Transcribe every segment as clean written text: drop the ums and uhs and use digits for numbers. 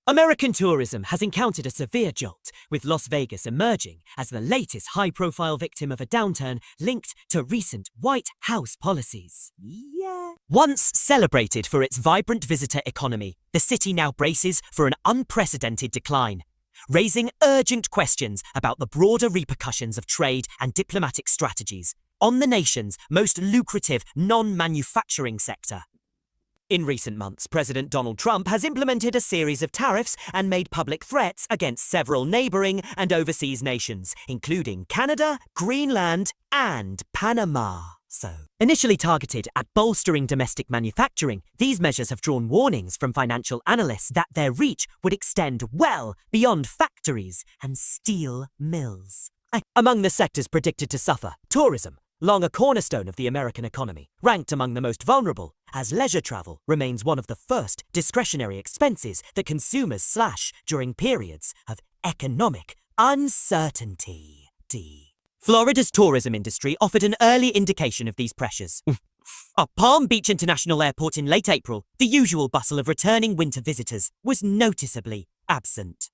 American tourism has encountered a severe jolt, with Las Vegas emerging as the latest high-profile victim of a downturn linked to recent White House policies. Yeah. Once celebrated for its vibrant visitor economy, the city now braces for an unprecedented decline, raising urgent questions about the broader repercussions of trade and diplomatic strategies on the nation's most lucrative non-manufacturing sector. In recent months, President Donald Trump has implemented a series of tariffs and made public threats against several neighboring and overseas nations, including Canada, Greenland, and Panama. Initially targeted at bolstering domestic manufacturing, these measures have drawn warnings from financial analysts that their reach would extend well beyond factories and steel mills. Among the sectors predicted to suffer, tourism, long a cornerstone of the American economy, ranked among the most vulnerable, as leisure travel remains one of the first discretionary expenses that consumers slash during periods of economic uncertainty. Florida's tourism industry offered an early indication of these pressures. At Palm Beach International Airport in late April, the usual bustle of returning winter visitors was noticeably absent.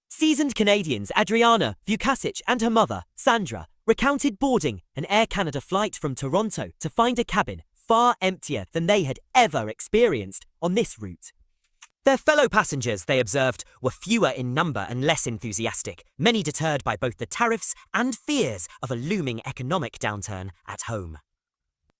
Seasoned Canadians Adriana Vukacic and her mother, Sandra, recounted boarding an Air Canada flight from Toronto to find a cabin far emptier than they had ever experienced on this route. Their fellow passengers, they observed, were fewer in number and less enthusiastic, many deterred by both the tariffs and fears of a looming economic downturn at home.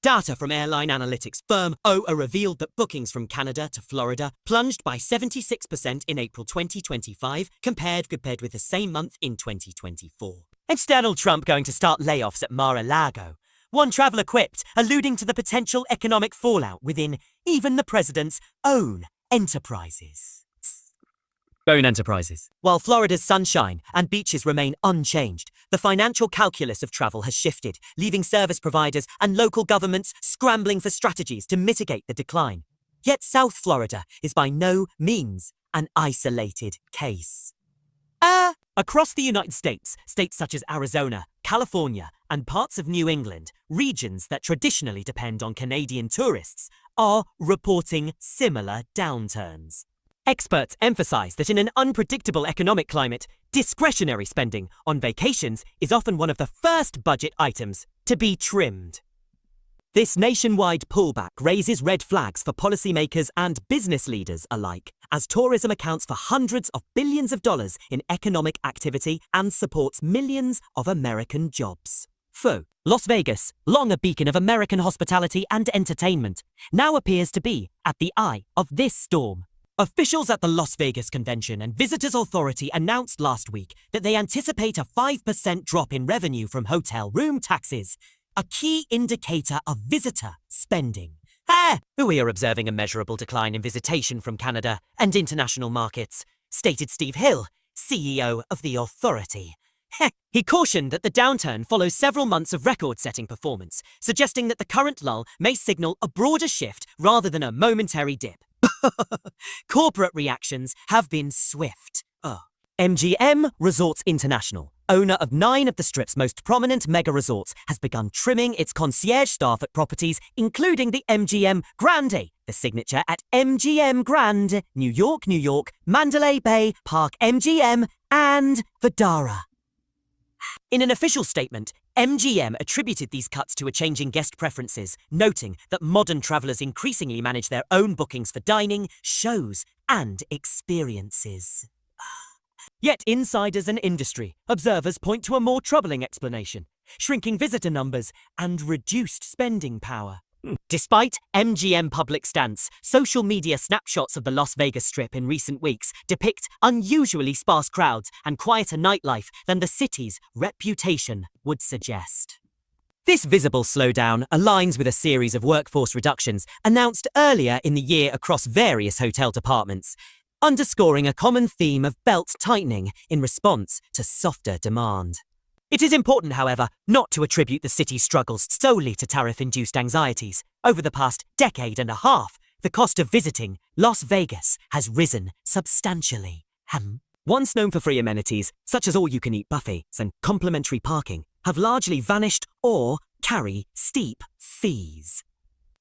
Data from airline analytics firm OA revealed that bookings from Canada to Florida plunged by 76% in April 2025 compared with the same month in 2024. It's Donald Trump going to start layoffs at Mar-a-Lago. One traveler quipped, alluding to the potential economic fallout within even the president's own enterprises. While Florida's sunshine and beaches remain unchanged, the financial calculus of travel has shifted, leaving service providers and local governments scrambling for strategies to mitigate the decline. Yet South Florida is by no means an isolated case. Across the United States, states such as Arizona, California, and parts of New England, regions that traditionally depend on Canadian tourists, are reporting similar downturns. Experts emphasize that in an unpredictable economic climate, discretionary spending on vacations is often one of the first budget items to be trimmed. This nationwide pullback raises red flags for policymakers and business leaders alike, as tourism accounts for hundreds of billions of dollars in economic activity and supports millions of American jobs. Las Vegas, long a beacon of American hospitality and entertainment, now appears to be at the eye of this storm. Officials at the Las Vegas Convention and Visitors Authority announced last week that they anticipate a 5% drop in revenue from hotel room taxes, a key indicator of visitor spending. We are observing a measurable decline in visitation from Canada and international markets, stated Steve Hill, CEO of the authority. He cautioned that the downturn follows several months of record-setting performance, suggesting that the current lull may signal a broader shift rather than a momentary dip. Corporate reactions have been swift. MGM Resorts International, owner of 9 of the Strip's most prominent mega-resorts, has begun trimming its concierge staff at properties, including the MGM Grande, the signature at MGM Grand, New York, Mandalay Bay, Park MGM, and Vdara. In an official statement, MGM attributed these cuts to a change in guest preferences, noting that modern travelers increasingly manage their own bookings for dining, shows, and experiences. Yet insiders and industry observers point to a more troubling explanation: shrinking visitor numbers and reduced spending power. Despite MGM public stance, social media snapshots of the Las Vegas Strip in recent weeks depict unusually sparse crowds and quieter nightlife than the city's reputation would suggest. This visible slowdown aligns with a series of workforce reductions announced earlier in the year across various hotel departments, underscoring a common theme of belt tightening in response to softer demand. It is important, however, not to attribute the city's struggles solely to tariff-induced anxieties. Over the past decade and a half, the cost of visiting Las Vegas has risen substantially. Once known for free amenities, such as all-you-can-eat buffets and complimentary parking, have largely vanished or carry steep fees.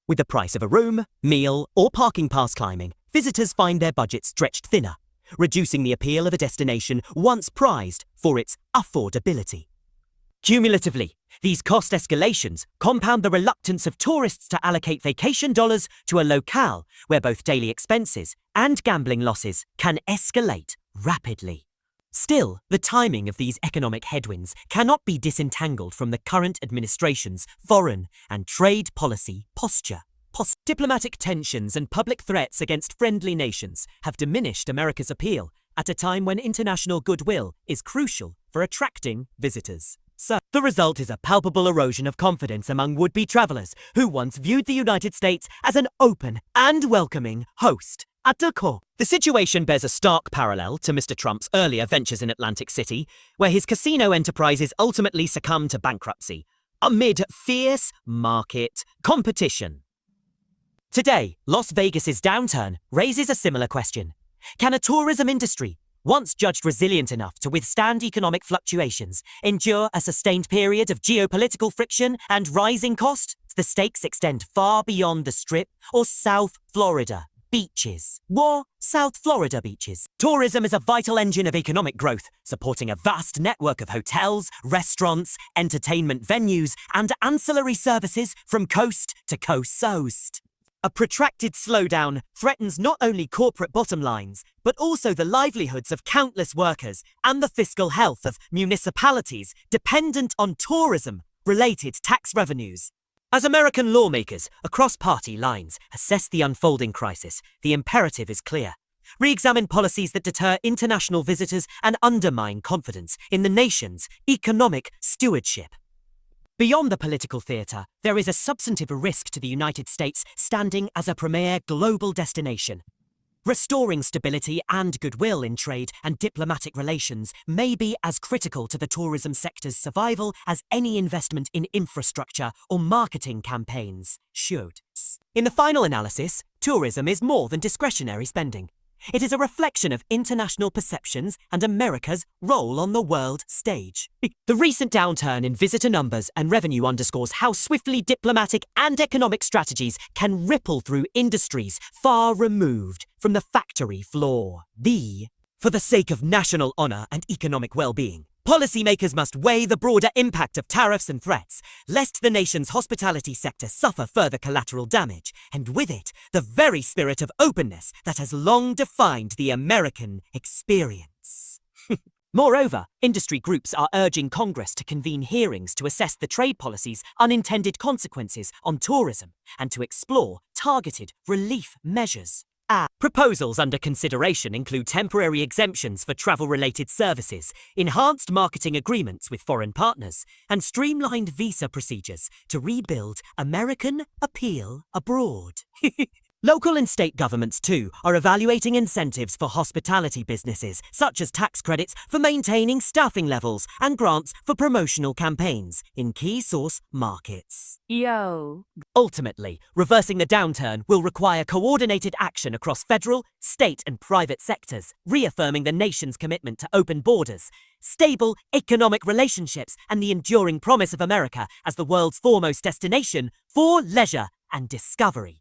With the price of a room, meal, or parking pass climbing, visitors find their budgets stretched thinner, reducing the appeal of a destination once prized for its affordability. Cumulatively, these cost escalations compound the reluctance of tourists to allocate vacation dollars to a locale where both daily expenses and gambling losses can escalate rapidly. Still, the timing of these economic headwinds cannot be disentangled from the current administration's foreign and trade policy posture. Diplomatic tensions and public threats against friendly nations have diminished America's appeal at a time when international goodwill is crucial for attracting visitors. So, the result is a palpable erosion of confidence among would-be travelers who once viewed the United States as an open and welcoming host. At the core, the situation bears a stark parallel to Mr. Trump's earlier ventures in Atlantic City, where his casino enterprises ultimately succumbed to bankruptcy amid fierce market competition. Today, Las Vegas's downturn raises a similar question. Can a tourism industry, once judged resilient enough to withstand economic fluctuations, endure a sustained period of geopolitical friction and rising cost? The stakes extend far beyond the Strip or South Florida beaches. South Florida beaches. Tourism is a vital engine of economic growth, supporting a vast network of hotels, restaurants, entertainment venues, and ancillary services from coast to coast. A protracted slowdown threatens not only corporate bottom lines, but also the livelihoods of countless workers and the fiscal health of municipalities dependent on tourism-related tax revenues. As American lawmakers across party lines assess the unfolding crisis, the imperative is clear. Re-examine policies that deter international visitors and undermine confidence in the nation's economic stewardship. Beyond the political theatre, there is a substantive risk to the United States standing as a premier global destination. Restoring stability and goodwill in trade and diplomatic relations may be as critical to the tourism sector's survival as any investment in infrastructure or marketing campaigns should. In the final analysis, tourism is more than discretionary spending. It is a reflection of international perceptions and America's role on the world stage. The recent downturn in visitor numbers and revenue underscores how swiftly diplomatic and economic strategies can ripple through industries far removed from the factory floor. For the sake of national honor and economic well-being, policymakers must weigh the broader impact of tariffs and threats, lest the nation's hospitality sector suffer further collateral damage, and with it, the very spirit of openness that has long defined the American experience. Moreover, industry groups are urging Congress to convene hearings to assess the trade policy's unintended consequences on tourism and to explore targeted relief measures. Proposals under consideration include temporary exemptions for travel-related services, enhanced marketing agreements with foreign partners, and streamlined visa procedures to rebuild American appeal abroad. Local and state governments, too, are evaluating incentives for hospitality businesses, such as tax credits for maintaining staffing levels and grants for promotional campaigns in key source markets. Ultimately, reversing the downturn will require coordinated action across federal, state, and private sectors, reaffirming the nation's commitment to open borders, stable economic relationships, and the enduring promise of America as the world's foremost destination for leisure and discovery.